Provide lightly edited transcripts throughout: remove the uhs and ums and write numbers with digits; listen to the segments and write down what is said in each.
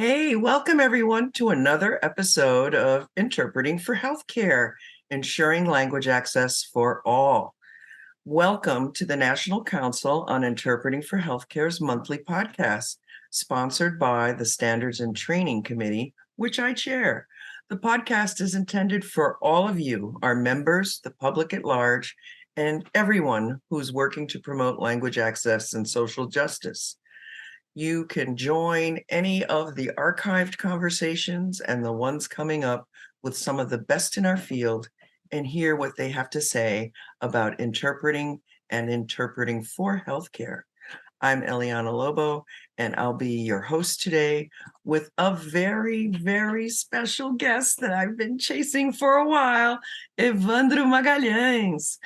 Hey, welcome everyone to another episode of Interpreting for Healthcare, ensuring language access for all. Welcome to the National Council on Interpreting for Healthcare's monthly podcast, sponsored by the Standards and Training Committee, which I chair. The podcast is intended for all of you, our members, the public at large, and everyone who's working to promote language access and social justice. You can join any of the archived conversations and the ones coming up with some of the best in our field and hear what they have to say about interpreting and interpreting for healthcare. I'm Eliana Lobo, and I'll be your host today with a very, very special guest that I've been chasing for a while, Ewandro Magalhães.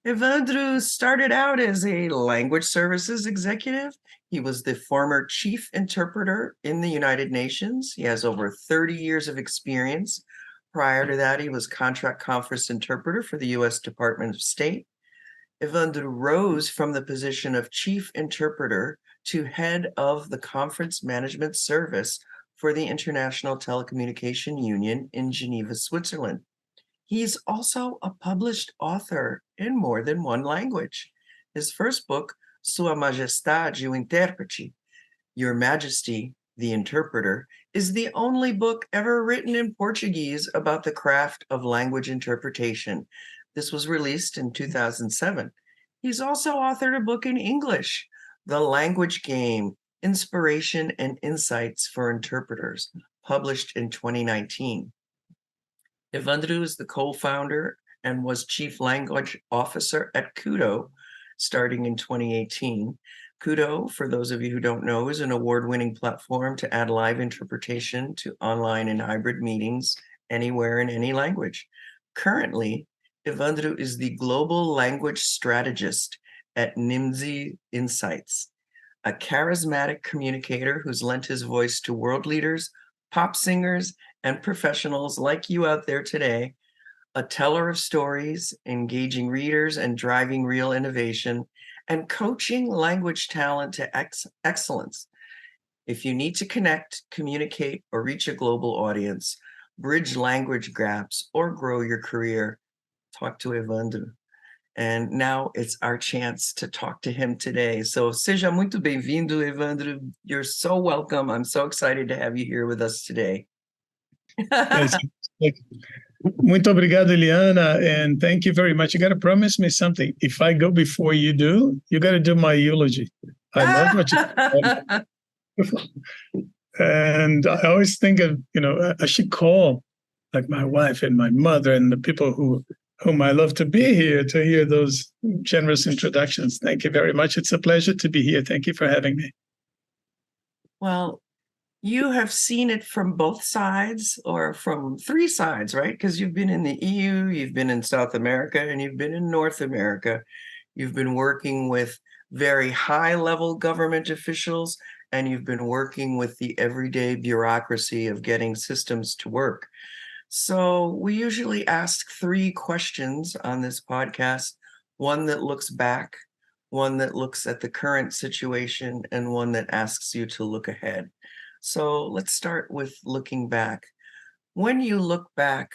Ewandro started out as a language services executive. He was the former chief interpreter in the United Nations. He has over 30 years of experience. Prior to that, he was contract conference interpreter for the U.S. Department of State. Ewandro rose from the position of chief interpreter to head of the conference management service for the International Telecommunication Union in Geneva, Switzerland. He's also a published author in more than one language. His first book, Sua Majestade, Intérprete, Your Majesty, the Interpreter, is the only book ever written in Portuguese about the craft of language interpretation. This was released in 2007. He's also authored a book in English, The Language Game, Inspiration and Insights for Interpreters, published in 2019. Ewandro is the co-founder and was chief language officer at KUDO, starting in 2018. KUDO, for those of you who don't know, is an award-winning platform to add live interpretation to online and hybrid meetings anywhere in any language. Currently, Ewandro is the global language strategist at NCIHC, a charismatic communicator who's lent his voice to world leaders, pop singers, and professionals like you out there today, a teller of stories, engaging readers and driving real innovation, and coaching language talent to excellence. If you need to connect, communicate, or reach a global audience, bridge language gaps, or grow your career, talk to Ewandro. And now it's our chance to talk to him today. So seja muito bem-vindo, Ewandro. You're so welcome. I'm so excited to have you here with us today. Muito obrigado, Eliana, and thank you very much. You got to promise me something. If I go before you do, you got to do my eulogy. I love what you and I always think of, I should call like my wife and my mother and the people whom I love to be here to hear those generous introductions. Thank you very much. It's a pleasure to be here. Thank you for having me. Well, you have seen it from both sides or from three sides, right? Because you've been in the EU, you've been in South America, and you've been in North America. You've been working with very high-level government officials, and you've been working with the everyday bureaucracy of getting systems to work. So we usually ask three questions on this podcast, one that looks back, one that looks at the current situation, and one that asks you to look ahead. So let's start with looking back. When you look back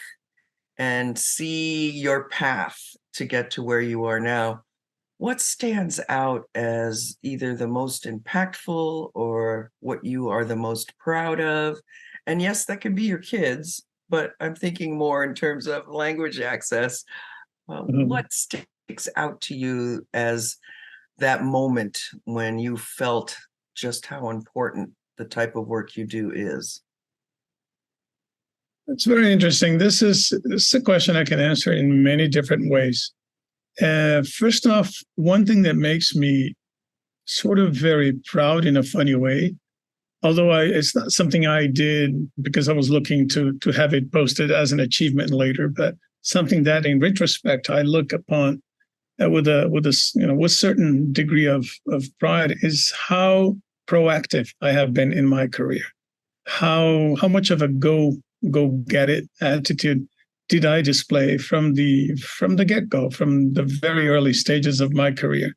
and see your path to get to where you are now, what stands out as either the most impactful or what you are the most proud of? And yes, that could be your kids, but I'm thinking more in terms of language access. What sticks out to you as that moment when you felt just how important the type of work you do is? It's very interesting. This is a question I can answer in many different ways. First off, one thing that makes me sort of very proud in a funny way, although it's not something I did because I was looking to have it posted as an achievement later, but something that in retrospect I look upon with a certain degree of pride is how proactive I have been in my career. How much of a go get it attitude did I display from the get-go, from the very early stages of my career?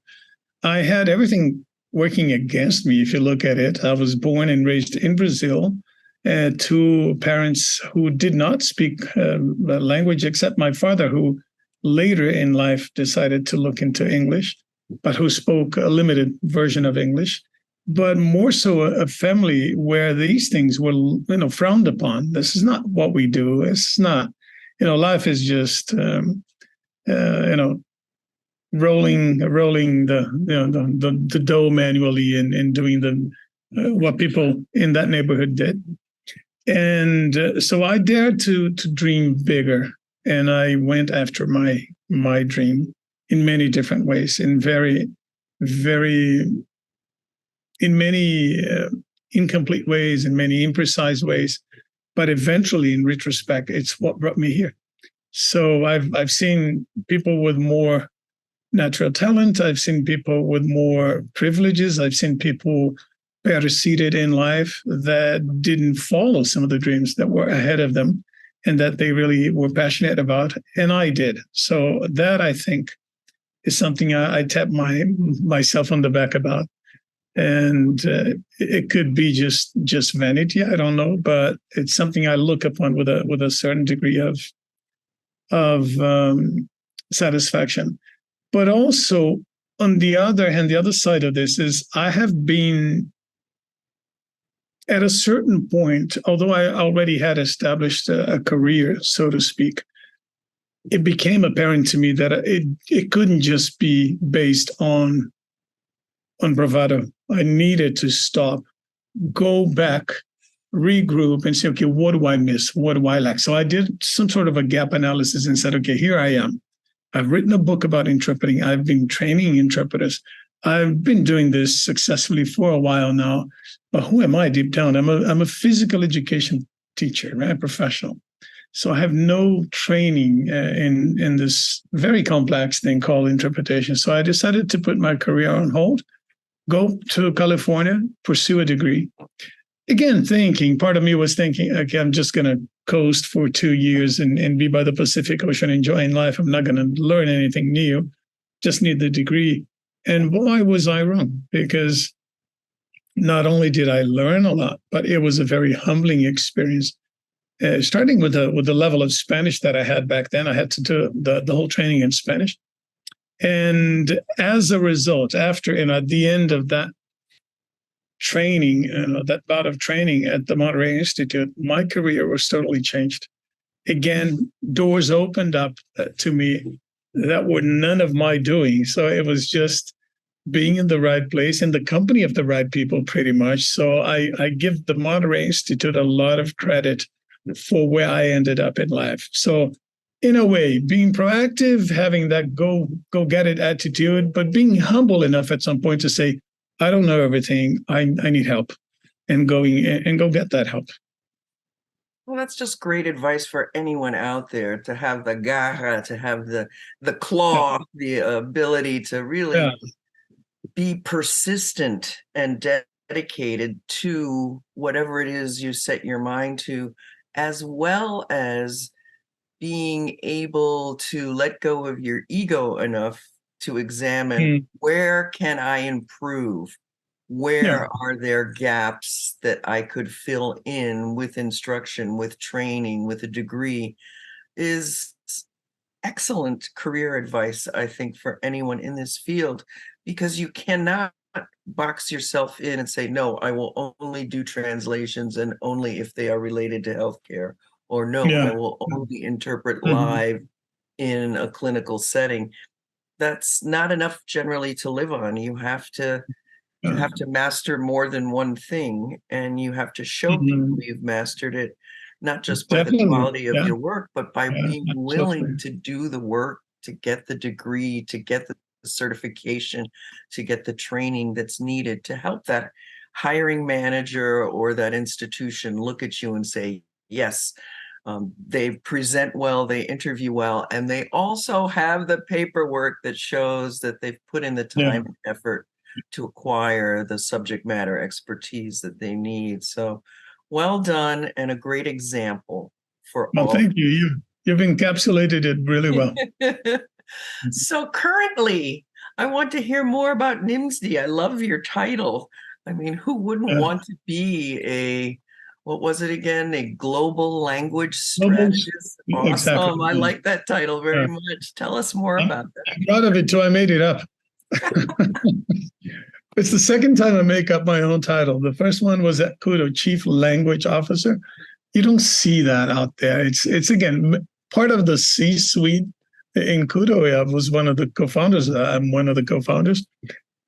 I had everything working against me, if you look at it. I was born and raised in Brazil, to parents who did not speak the language, except my father, who later in life decided to look into English, but who spoke a limited version of English. But more so a family where these things were, frowned upon. This is not what we do. It's not, life is just, rolling the dough manually and doing what people in that neighborhood did. And so I dared to dream bigger, and I went after my dream in many different ways, in many incomplete ways, in many imprecise ways. But eventually, in retrospect, it's what brought me here. So I've seen people with more natural talent. I've seen people with more privileges. I've seen people better seated in life that didn't follow some of the dreams that were ahead of them and that they really were passionate about. And I did. So that, I think, is something I tap myself on the back about. And it could be just vanity. I don't know, but it's something I look upon with a certain degree of satisfaction. But also, on the other hand, the other side of this is I have been at a certain point, although I already had established a career, so to speak, it became apparent to me that it couldn't just be based on bravado. I needed to stop, go back, regroup, and say, okay, what do I miss? What do I lack? So I did some sort of a gap analysis and said, okay, here I am. I've written a book about interpreting. I've been training interpreters. I've been doing this successfully for a while now. But who am I deep down? I'm a physical education teacher, right? Professional. So I have no training in this very complex thing called interpretation. So I decided to put my career on hold, go to California, pursue a degree. Again, part of me was thinking, okay, I'm just going to coast for 2 years and be by the Pacific Ocean enjoying life. I'm not going to learn anything new, just need the degree. And boy, was I wrong, because not only did I learn a lot, but it was a very humbling experience. Starting with the level of Spanish that I had back then, I had to do the whole training in Spanish. And as a result, at the end of that training, that bout of training at the Monterey Institute, my career was totally changed. Again, doors opened up to me that were none of my doing. So it was just being in the right place, in the company of the right people, pretty much. So I give the Monterey Institute a lot of credit for where I ended up in life. So in a way, being proactive, having that go get it attitude, but being humble enough at some point to say, I don't know everything. I need help, and go get that help. Well, that's just great advice for anyone out there, to have the garra, to have the claw, the ability to really be persistent and dedicated to whatever it is you set your mind to, as well as being able to let go of your ego enough to examine where can I improve? Where are there gaps that I could fill in with instruction, with training, with a degree, is excellent career advice, I think, for anyone in this field, because you cannot box yourself in and say, no, I will only do translations and only if they are related to healthcare, or no, I will only interpret live in a clinical setting. That's not enough generally to live on. You have to master more than one thing, and you have to show people you've mastered it, not just by the quality of your work, but by being willing to do the work, to get the degree, to get the certification, to get the training that's needed to help that hiring manager or that institution look at you and say, yes, they present well, they interview well, and they also have the paperwork that shows that they've put in the time and effort to acquire the subject matter expertise that they need. So well done, and a great example for all. Well, thank you. You've encapsulated it really well. So currently, I want to hear more about NIMSD. I love your title. I mean, who wouldn't want to be what was it again? A global language Global, strategist. exactly. Awesome. I like that title very Yeah. much. Tell us more about that. I'm proud of it too. I made it up. It's the second time I make up my own title. The first one was at KUDO, Chief Language Officer. You don't see that out there. It's again part of the C-suite in KUDO. I was one of the co-founders. I'm one of the co-founders.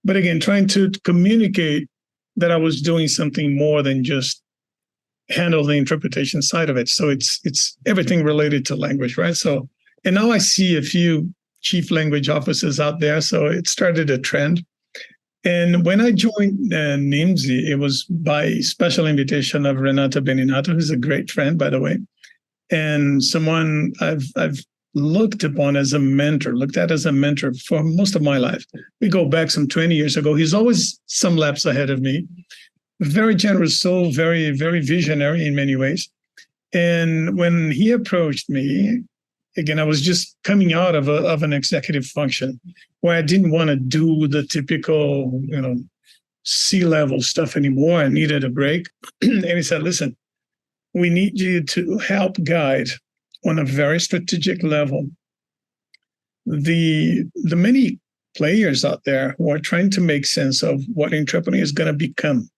But again, trying to communicate that I was doing something more than just handle the interpretation side of it. So it's everything related to language, right? So, and now I see a few chief language officers out there. So it started a trend. And when I joined NIMSI, it was by special invitation of Renata Beninato, who's a great friend, by the way, and someone I've looked upon as a mentor, looked at as a mentor for most of my life. We go back some 20 years ago. He's always some laps ahead of me. Very generous soul, very, very visionary in many ways. And when he approached me, again, I was just coming out of an executive function where I didn't want to do the typical, C-level stuff anymore. I needed a break. And he said, listen, we need you to help guide on a very strategic level the many players out there who are trying to make sense of what interpreting is going to become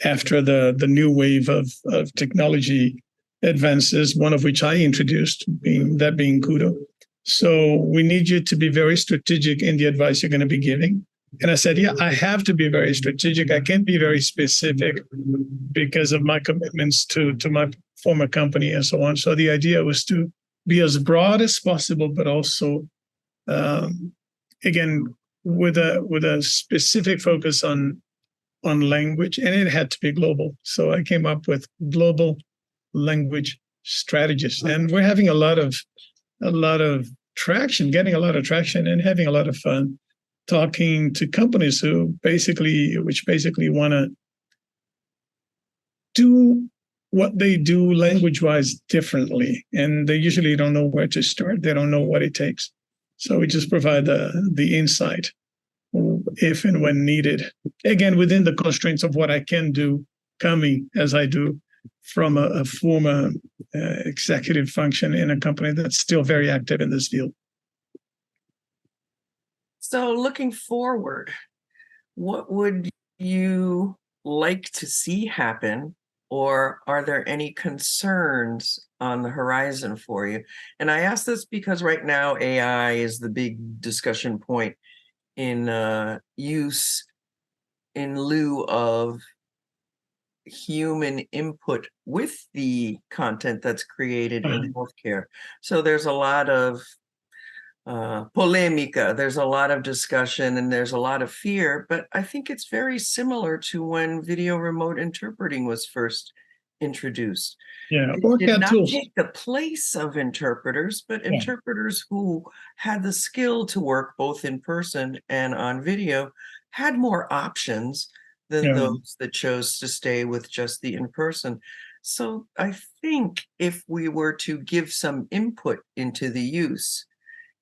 after the new wave of technology advances, one of which I introduced, being KUDO. So we need you to be very strategic in the advice you're going to be giving. And I said, yeah, I have to be very strategic. I can't be very specific because of my commitments to my former company and so on. So the idea was to be as broad as possible, but also, again, with a specific focus on language, and it had to be global. So I came up with global language strategist, and we're having a lot of traction, getting a lot of traction, and having a lot of fun talking to companies which basically want to do what they do language-wise differently, and they usually don't know where to start. They don't know what it takes. So we just provide the insight if and when needed. Again, within the constraints of what I can do, coming as I do from a former executive function in a company that's still very active in this field. So looking forward, what would you like to see happen, or are there any concerns on the horizon for you? And I ask this because right now AI is the big discussion point in use in lieu of human input with the content that's created in healthcare. So there's a lot of polemica, there's a lot of discussion, and there's a lot of fear, but I think it's very similar to when video remote interpreting was first introduced. Yeah, It did not take the place of interpreters, but interpreters who had the skill to work both in person and on video had more options than those that chose to stay with just the in-person. So I think if we were to give some input into the use,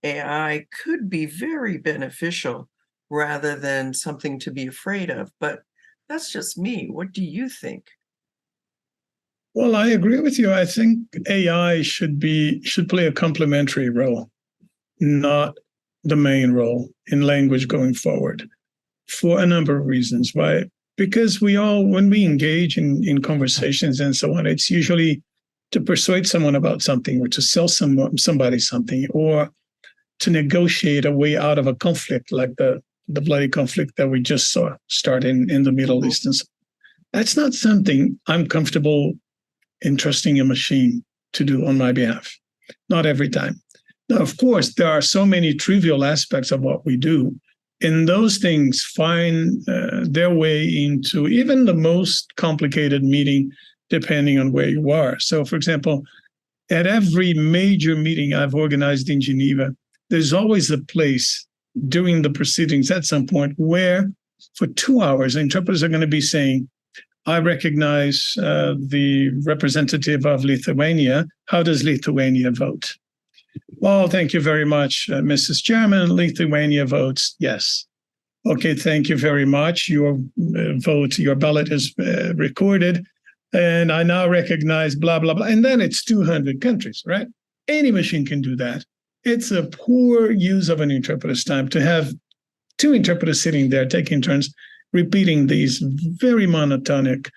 AI could be very beneficial rather than something to be afraid of. But that's just me. What do you think? Well, I agree with you. I think AI should play a complementary role, not the main role in language going forward, for a number of reasons. Why? Because when we engage in conversations and so on, it's usually to persuade someone about something, or to sell somebody something, or to negotiate a way out of a conflict, like the bloody conflict that we just saw start in the Middle East. And so that's not something I'm comfortable entrusting a machine to do on my behalf. Not every time. Now, of course, there are so many trivial aspects of what we do, and those things find their way into even the most complicated meeting, depending on where you are. So, for example, at every major meeting I've organized in Geneva, there's always a place during the proceedings at some point where for 2 hours, interpreters are going to be saying, I recognize the representative of Lithuania. How does Lithuania vote? Well, thank you very much, Mrs. Chairman. Lithuania votes yes. Okay, thank you very much. Your vote, your ballot is recorded. and I now recognize blah, blah, blah. And then it's 200 countries, right? Any machine can do that. It's a poor use of an interpreter's time to have two interpreters sitting there taking turns repeating these very monotonic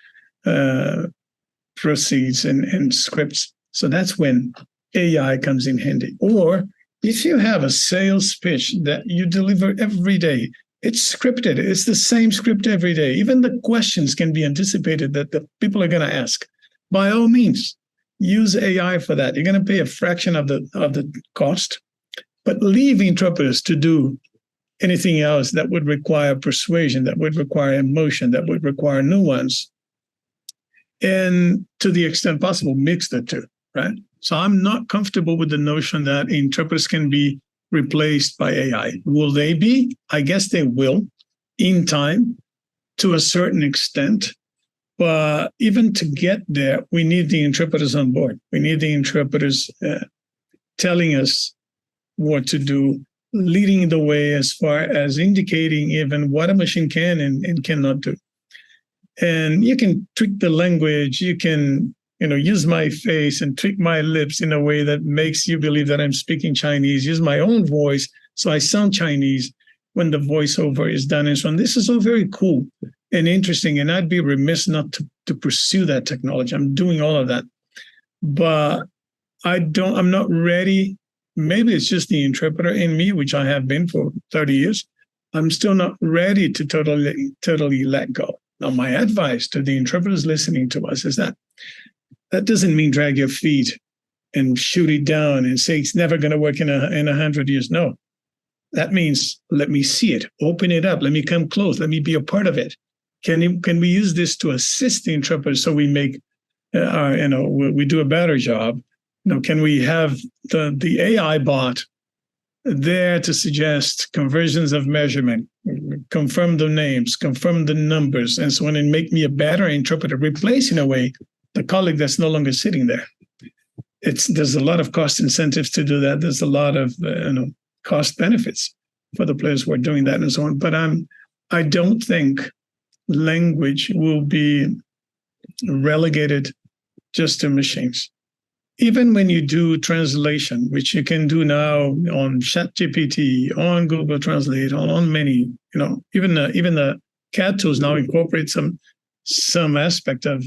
proceeds and scripts. So that's when AI comes in handy. Or if you have a sales pitch that you deliver every day, it's scripted. It's the same script every day. Even the questions can be anticipated that the people are going to ask. By all means, use AI for that. You're going to pay a fraction of the cost, but leave interpreters to do anything else that would require persuasion, that would require emotion, that would require nuance. And to the extent possible, mix the two, right? So I'm not comfortable with the notion that interpreters can be replaced by AI. Will they be? I guess they will in time to a certain extent. But even to get there, we need the interpreters on board. We need the interpreters telling us what to do, leading the way as far as indicating even what a machine can and cannot do. And you can tweak the language. You can, use my face and tweak my lips in a way that makes you believe that I'm speaking Chinese. Use my own voice so I sound Chinese when the voiceover is done and so on. This is all very cool and interesting, and I'd be remiss not to pursue that technology. I'm doing all of that, but I'm not ready. Maybe it's just the interpreter in me, which I have been for 30 years. I'm still not ready to totally let go. Now, my advice to the interpreters listening to us is that doesn't mean drag your feet and shoot it down and say it's never going to work in 100 years. No, that means let me see it, open it up, let me come close, let me be a part of it. Can we use this to assist the interpreters so we make, we do a better job? Can we have the AI bot there to suggest conversions of measurement, confirm the names, confirm the numbers, and so on, and make me a better interpreter, replace in a way the colleague that's no longer sitting there. There's a lot of cost incentives to do that. There's a lot of cost benefits for the players who are doing that and so on. But I don't think language will be relegated just to machines. Even when you do translation, which you can do now on ChatGPT, on Google Translate, on many, even the CAD tools now incorporate some aspect of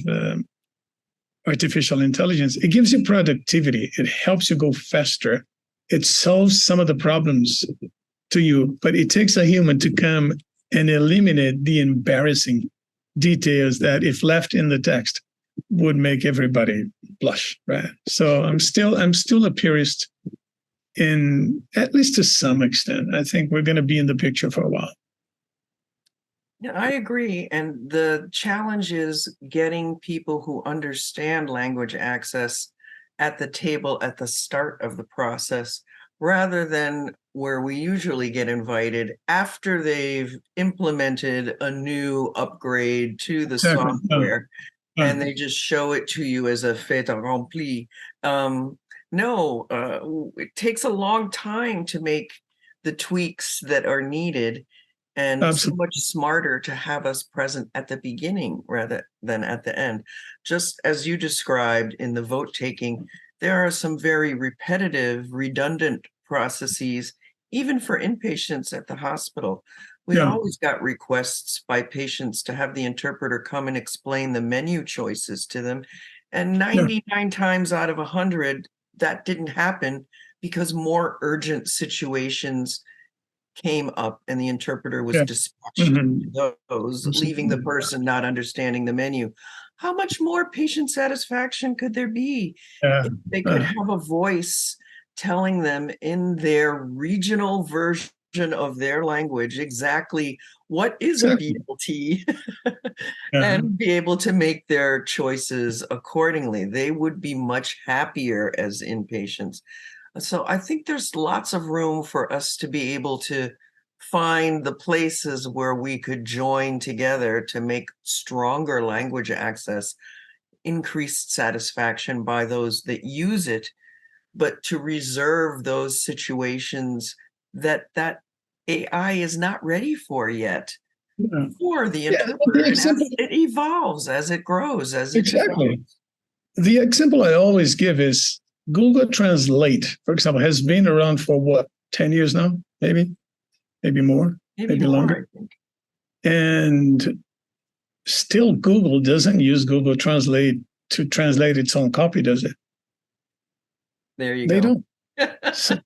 artificial intelligence. It gives you productivity. It helps you go faster. It solves some of the problems to you, but it takes a human to come and eliminate the embarrassing details that, if left in the text, would make everybody blush, right? So I'm still a purist in, at least to some extent. I think we're going to be in the picture for a while. Yeah, I agree. And the challenge is getting people who understand language access at the table at the start of the process, rather than where we usually get invited after they've implemented a new upgrade to the software. And they just show it to you as a fait accompli. It takes a long time to make the tweaks that are needed, and so much smarter to have us present at the beginning rather than at the end. Just as you described in the vote taking, there are some very repetitive, redundant processes, even for inpatients at the hospital. We always got requests by patients to have the interpreter come and explain the menu choices to them. And 99 times out of 100, that didn't happen because more urgent situations came up and the interpreter was dispatched to those, leaving the person not understanding the menu. How much more patient satisfaction could there be if they could have a voice telling them in their regional version of their language exactly what is a BLT and be able to make their choices accordingly? They would be much happier as inpatients. So I think there's lots of room for us to be able to find the places where we could join together to make stronger language access, increased satisfaction by those that use it, but to reserve those situations that AI is not ready for yet. for the Yeah, interpreter. the example, It evolves as it grows, as it exactly. develops. The example I always give is Google Translate, for example, has been around for what, 10 years now? Maybe more, maybe more, longer. I think. And still Google doesn't use Google Translate to translate its own copy, does it? There you They go. don't. So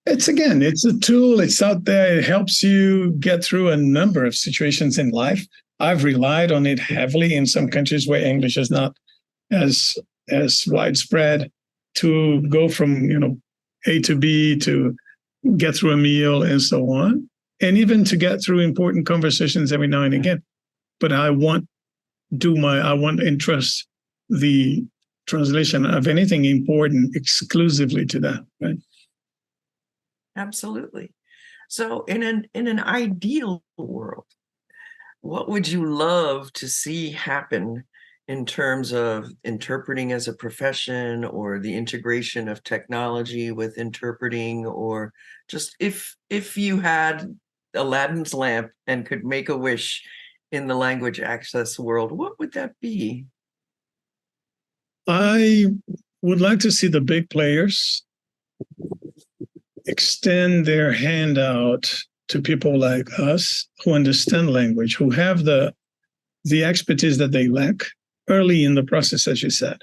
it's a tool. It's out there. It helps you get through a number of situations in life. I've relied on it heavily in some countries where English is not as widespread, to go from A to B, to get through a meal and so on, and even to get through important conversations every now and again. But I want to entrust the translation of anything important exclusively to that, right? Absolutely. So in an ideal world, what would you love to see happen in terms of interpreting as a profession, or the integration of technology with interpreting, or just if you had Aladdin's lamp and could make a wish in the language access world, what would that be? I would like to see the big players extend their hand out to people like us who understand language, who have the expertise that they lack early in the process, as you said.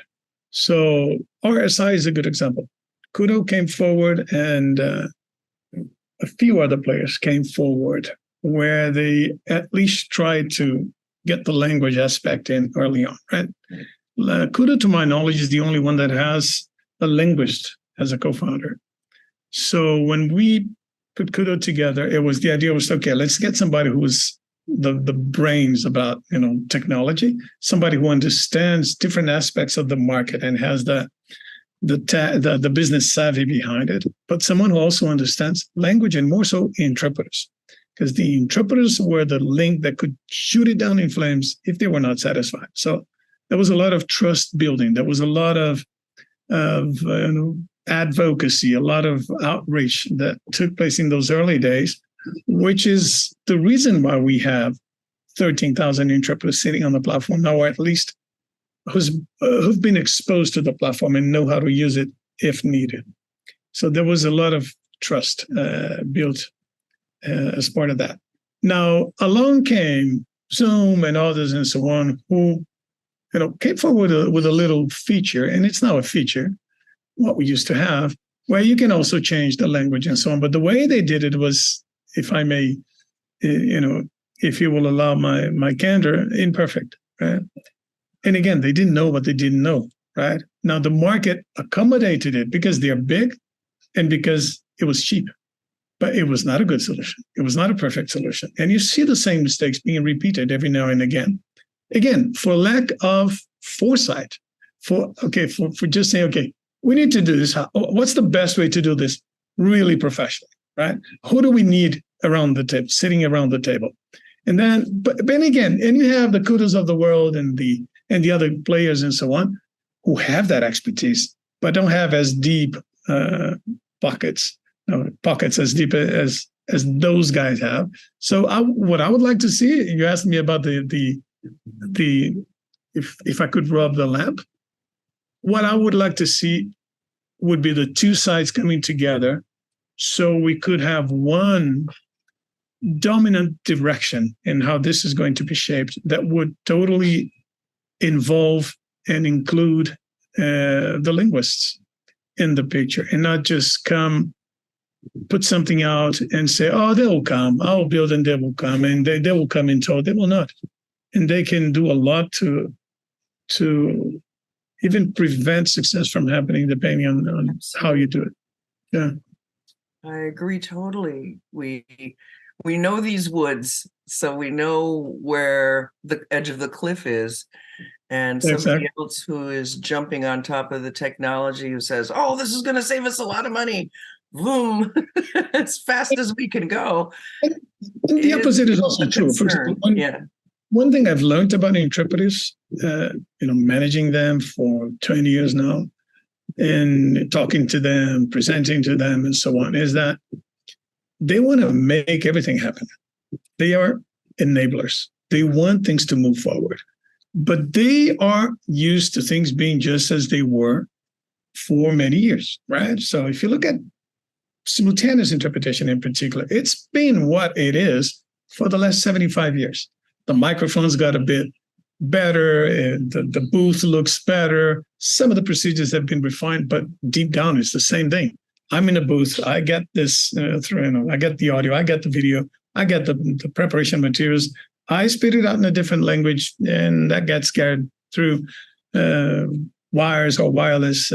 So RSI is a good example. KUDO came forward, and a few other players came forward where they at least tried to get the language aspect in early on, right? KUDO, to my knowledge, is the only one that has a linguist as a co-founder. So when we put KUDO together, the idea was, okay, let's get somebody who's the brains about technology, somebody who understands different aspects of the market and has the business savvy behind it, but someone who also understands language, and more so interpreters, because the interpreters were the link that could shoot it down in flames if they were not satisfied. So there was a lot of trust building. There was a lot of advocacy, a lot of outreach that took place in those early days, which is the reason why we have 13,000 interpreters sitting on the platform now, or at least who've been exposed to the platform and know how to use it if needed. So there was a lot of trust built as part of that. Now, along came Zoom and others and so on, who came forward with a little feature, and it's now a feature, what we used to have, where you can also change the language and so on. But the way they did it was, if I may, if you will allow my candor, imperfect, right? And again, they didn't know what they didn't know, right? Now the market accommodated it because they're big and because it was cheap, but it was not a good solution. It was not a perfect solution. And you see the same mistakes being repeated every now and again. Again, for lack of foresight, for just saying, okay, we need to do this. What's the best way to do this really professionally, right? Who do we need around the table, sitting around the table? And then, but then again, and you have the KUDOs of the world and the other players and so on, who have that expertise, but don't have as deep pockets as deep as those guys have. So what I would like to see, you asked me about if I could rub the lamp, what I would like to see would be the two sides coming together, so we could have one dominant direction in how this is going to be shaped that would totally involve and include the linguists in the picture, and not just put something out and say, oh, they will come, I'll build and they will come, and they will come in tow. They will not. And they can do a lot to even prevent success from happening, depending on how you do it. Yeah. I agree totally. We know these woods, so we know where the edge of the cliff is. And somebody else who is jumping on top of the technology, who says, oh, this is going to save us a lot of money, boom, as fast as we can go. And the opposite is also true. For example, one thing I've learned about interpreters, managing them for 20 years now, and talking to them, presenting to them, and so on, is that they want to make everything happen. They are enablers. They want things to move forward. But they are used to things being just as they were for many years, right? So if you look at simultaneous interpretation in particular, it's been what it is for the last 75 years. The microphones got a bit better, the booth looks better. Some of the procedures have been refined, but deep down it's the same thing. I'm in a booth, I get this I get the audio, I get the video, I get the preparation materials. I spit it out in a different language, and that gets carried through wires or wireless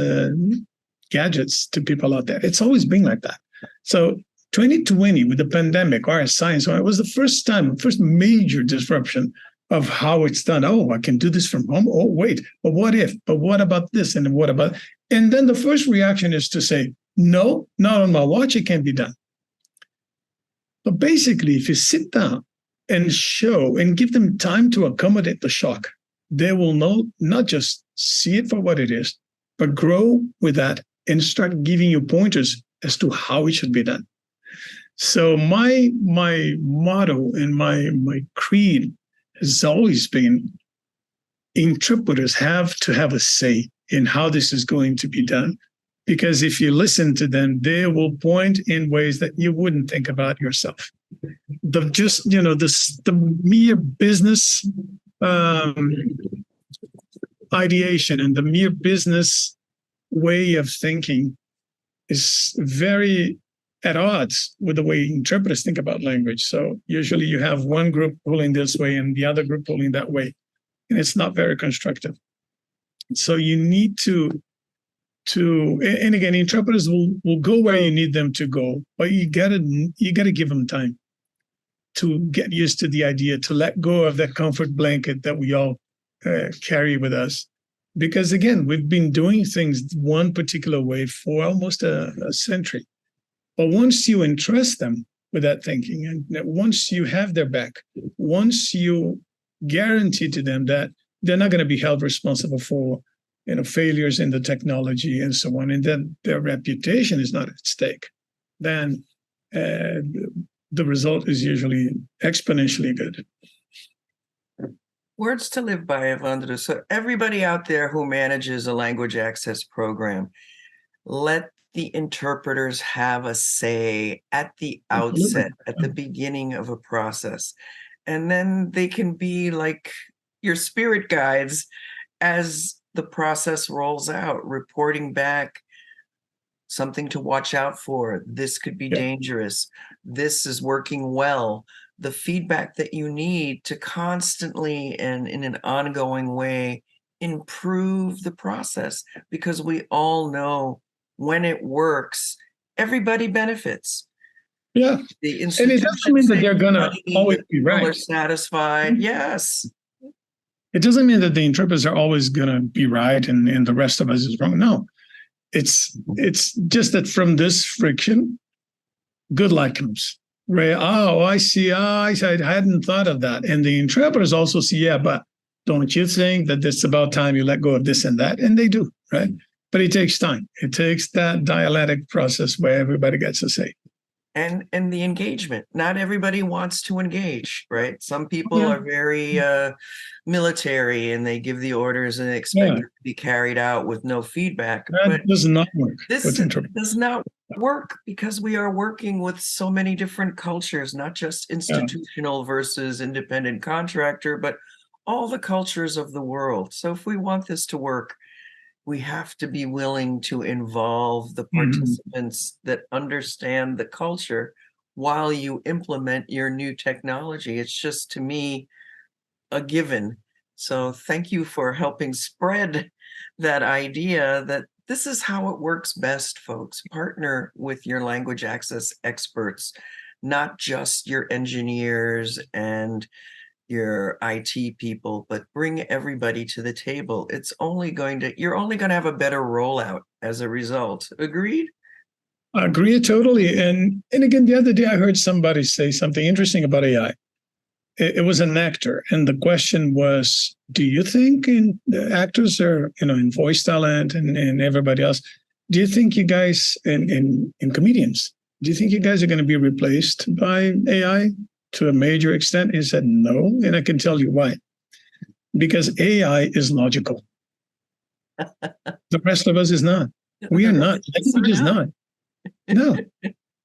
gadgets to people out there. It's always been like that. So 2020 with the pandemic, our science, it was the first major disruption of how it's done. Oh, I can do this from home. Oh, wait, but what if? But what about this? And what about? And then the first reaction is to say, no, not on my watch, it can't be done. But basically, if you sit down and show and give them time to accommodate the shock, they will not just see it for what it is, but grow with that and start giving you pointers as to how it should be done. So my motto and my creed has always been, interpreters have to have a say in how this is going to be done, because if you listen to them, they will point in ways that you wouldn't think about yourself. The mere business ideation and the mere business way of thinking is very at odds with the way interpreters think about language. So usually you have one group pulling this way and the other group pulling that way, and it's not very constructive. So you need to and again, interpreters will go where you need them to go, but you gotta give them time to get used to the idea, to let go of that comfort blanket that we all carry with us. Because again, we've been doing things one particular way for almost a century. But once you entrust them with that thinking, and once you have their back, once you guarantee to them that they're not going to be held responsible for failures in the technology and so on, and then their reputation is not at stake, then the result is usually exponentially good. Words to live by, Ewandro. So everybody out there who manages a language access program, let the interpreters have a say at the outset, at the beginning of a process. And then they can be like your spirit guides as the process rolls out, reporting back something to watch out for. This could be dangerous. This is working well. The feedback that you need to constantly and in an ongoing way improve the process, because we all know when it works, everybody benefits. Yeah. The and it doesn't mean that they're going to always be right. Are satisfied. Yes. It doesn't mean that the interpreters are always going to be right and the rest of us is wrong. No. It's just that from this friction, good light comes. Right? Oh, I see. I hadn't thought of that. And the interpreters also see, but don't you think that it's about time you let go of this and that? And they do, right? But it takes time. It takes that dialectic process where everybody gets a say. And the engagement. Not everybody wants to engage, right? Some people are very military and they give the orders and they expect it to be carried out with no feedback. That does not work. This does not work because we are working with so many different cultures, not just institutional versus independent contractor, but all the cultures of the world. So if we want this to work, we have to be willing to involve the participants that understand the culture while you implement your new technology. It's just, to me, a given. So thank you for helping spread that idea that this is how it works best, folks. Partner with your language access experts, not just your engineers and your IT people, but bring everybody to the table. You're only going to have a better rollout as a result. Agreed? I agree totally. And again, the other day I heard somebody say something interesting about AI. It was an actor, and the question was, do you think the actors are, in voice talent and everybody else, do you think you guys, in comedians, do you think you guys are going to be replaced by AI to a major extent? He said, no. And I can tell you why. Because AI is logical. The rest of us is not. We are not. Language is not. No.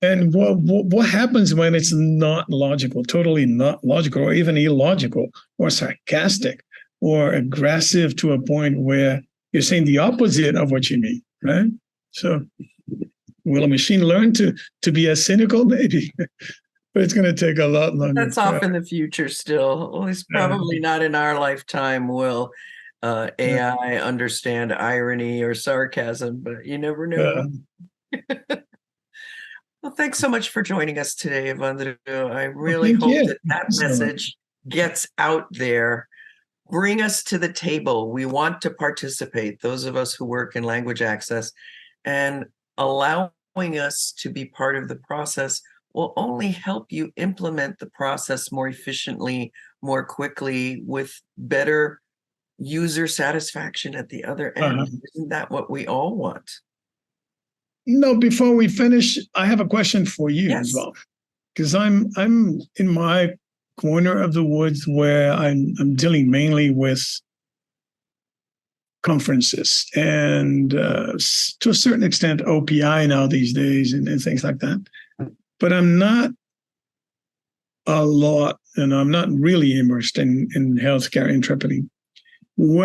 And what happens when it's not logical, totally not logical, or even illogical, or sarcastic, or aggressive to a point where you're saying the opposite of what you mean, right? So will a machine learn to be as cynical? Maybe. But it's going to take a lot longer. That's off in the future still. Well, it's probably not in our lifetime will AI understand irony or sarcasm, but you never know. Well, thanks so much for joining us today, Ewandro. I really hope that message gets out there. Bring us to the table. We want to participate, those of us who work in language access, and allowing us to be part of the process will only help you implement the process more efficiently, more quickly, with better user satisfaction at the other end. Isn't that what we all want? No, before we finish, I have a question for you as well. Because I'm in my corner of the woods where I'm dealing mainly with conferences and to a certain extent OPI now these days and things like that. But I'm not a lot, and I'm not really immersed in healthcare interpreting.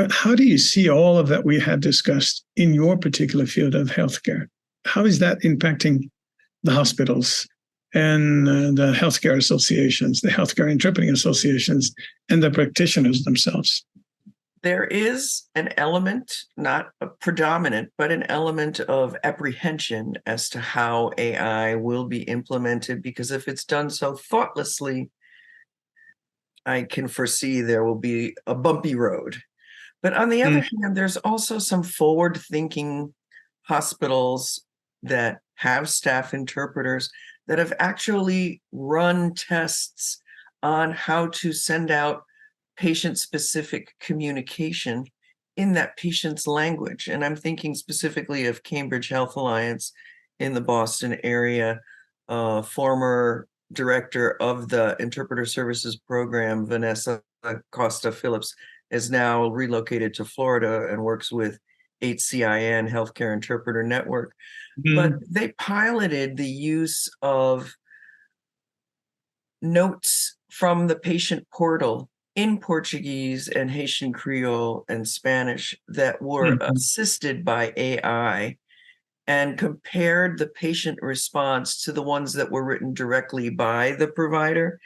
How do you see all of that we have discussed in your particular field of healthcare? How is that impacting the hospitals and the healthcare associations, the healthcare interpreting associations, and the practitioners themselves? There is an element, not a predominant, but an element of apprehension as to how AI will be implemented, because if it's done so thoughtlessly, I can foresee there will be a bumpy road. But on the other hand, there's also some forward-thinking hospitals that have staff interpreters that have actually run tests on how to send out patient-specific communication in that patient's language. And I'm thinking specifically of Cambridge Health Alliance in the Boston area. Former director of the Interpreter Services Program, Vanessa Costa Phillips, is now relocated to Florida and works with HCIN, Healthcare Interpreter Network. But they piloted the use of notes from the patient portal in Portuguese and Haitian Creole and Spanish that were assisted by AI, and compared the patient response to the ones that were written directly by the provider.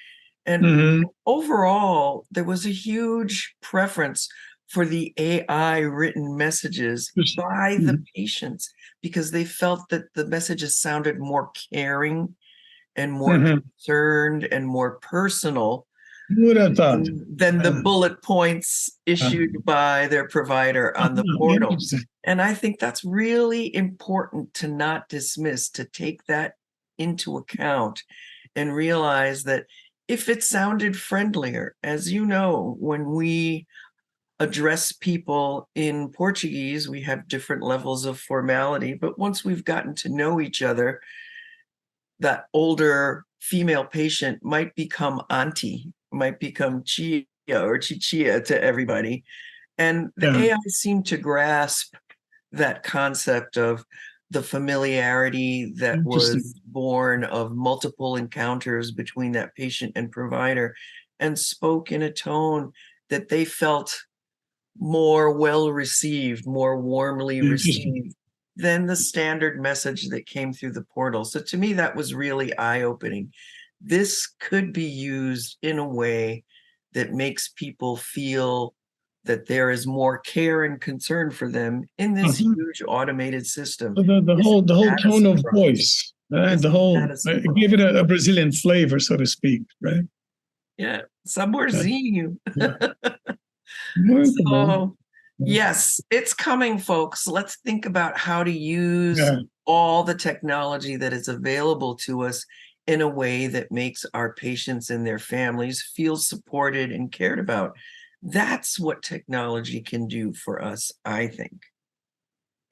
And overall, there was a huge preference for the AI written messages by the patients, because they felt that the messages sounded more caring and more concerned and more personal than the bullet points issued by their provider on the portal. And I think that's really important to not dismiss, to take that into account and realize that if it sounded friendlier, as you know, when we address people in Portuguese, we have different levels of formality, but once we've gotten to know each other, that older female patient might become auntie, might become chia or chichia to everybody. And the AI seemed to grasp that concept of the familiarity that was born of multiple encounters between that patient and provider, and spoke in a tone that they felt more well received, more warmly received than the standard message that came through the portal. So to me, that was really eye-opening. This could be used in a way that makes people feel that there is more care and concern for them in this huge automated system. The whole tone of voice, right? It gave it a Brazilian flavor, so to speak, right? Yeah, saborzinho. So, yes, it's coming, folks. Let's think about how to use all the technology that is available to us in a way that makes our patients and their families feel supported and cared about. That's what technology can do for us, I think.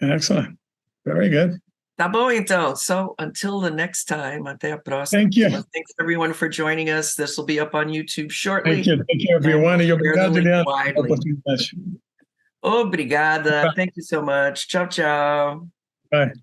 Excellent. Very good. Tá bom, então. So until the next time, até a próxima. Thank you. Thanks everyone for joining us. This will be up on YouTube shortly. Thank you, everyone. E Share the obrigado, link Leandro, pela widely. oportunidade. Obrigada. Thank you so much. Tchau, tchau. Bye.